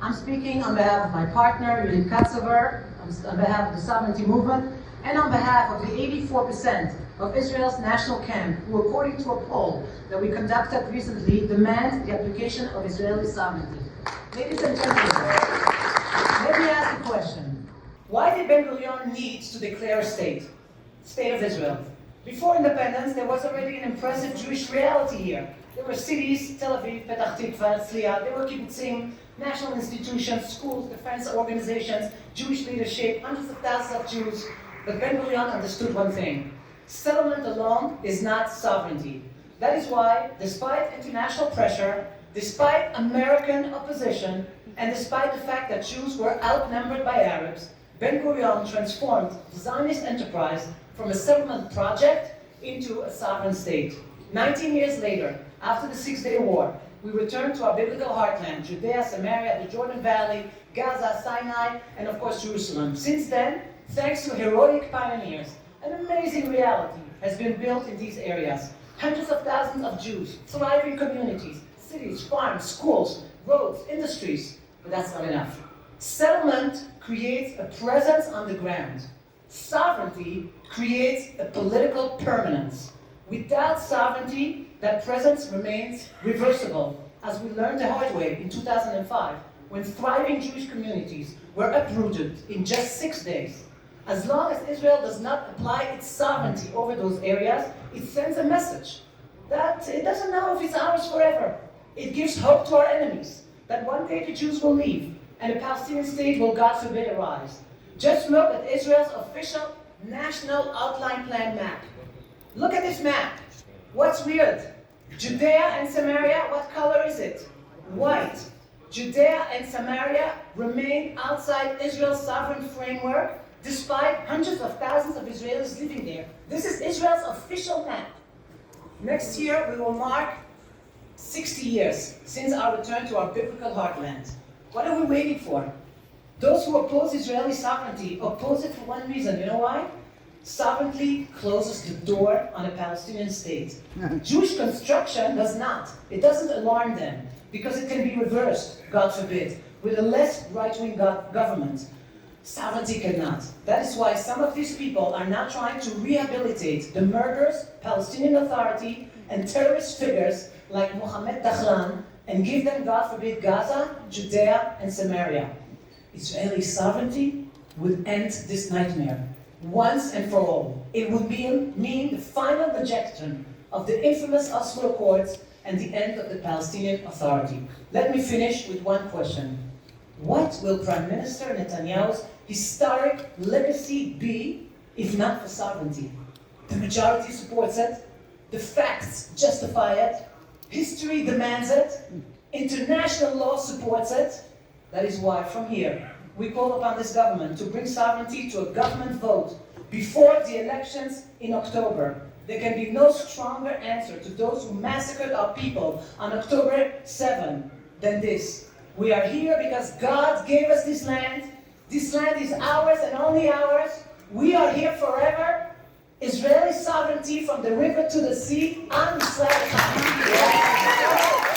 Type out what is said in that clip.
I'm speaking on behalf of my partner, Yudit Katsover, on behalf of the Sovereignty Movement, and on behalf of the 84% of Israel's national camp, who, according to a poll that we conducted recently, demand the application of Israeli sovereignty. Ladies and gentlemen, let me ask a question. Why did Ben-Gurion need to declare a state of Israel? Before independence, there was already an impressive Jewish reality here. There were cities, Tel Aviv, Petach Tikva, Herzliya, there were kibbutzim, national institutions, schools, defense organizations, Jewish leadership, hundreds of thousands of Jews. But Ben-Gurion understood one thing. Settlement alone is not sovereignty. That is why, despite international pressure, despite American opposition, and despite the fact that Jews were outnumbered by Arabs, Ben-Gurion transformed the Zionist enterprise from a settlement project into a sovereign state. 19 years later, after the Six-Day War, we returned to our biblical heartland, Judea, Samaria, the Jordan Valley, Gaza, Sinai, and of course Jerusalem. Since then, thanks to heroic pioneers, an amazing reality has been built in these areas. Hundreds of thousands of Jews, thriving communities, cities, farms, schools, roads, industries. But that's not enough. Settlement creates a presence on the ground. Sovereignty creates a political permanence. Without sovereignty, that presence remains reversible, as we learned the hard way in 2005, when thriving Jewish communities were uprooted in just 6 days. As long as Israel does not apply its sovereignty over those areas, it sends a message that it doesn't know if it's ours forever. It gives hope to our enemies that one day the Jews will leave and a Palestinian state will, God forbid, arise. Just look at Israel's official national outline plan map. Look at this map. What's weird? Judea and Samaria, what color is it? White. Judea and Samaria remain outside Israel's sovereign framework, despite hundreds of thousands of Israelis living there. This is Israel's official map. Next year, we will mark 60 years since our return to our biblical heartland. What are we waiting for? Those who oppose Israeli sovereignty oppose it for one reason. You know why? Sovereignty closes the door on a Palestinian state. Jewish construction does not. It doesn't alarm them, because it can be reversed, God forbid, with a less right-wing government. Sovereignty cannot. That is why some of these people are now trying to rehabilitate the murderous Palestinian Authority and terrorist figures like Mohammed Dahlan and give them, God forbid, Gaza, Judea, and Samaria. Israeli sovereignty would end this nightmare once and for all. It would mean the final rejection of the infamous Oslo Accords and the end of the Palestinian Authority. Let me finish with one question. What will Prime Minister Netanyahu's historic legacy be if not for sovereignty? The majority supports it. The facts justify it. History demands it. International law supports it. That is why, from here, we call upon this government to bring sovereignty to a government vote before the elections in October. There can be no stronger answer to those who massacred our people on October 7 than this. We are here because God gave us this land. This land is ours and only ours. We are here forever. Israeli sovereignty from the river to the sea on Israeli sovereignty.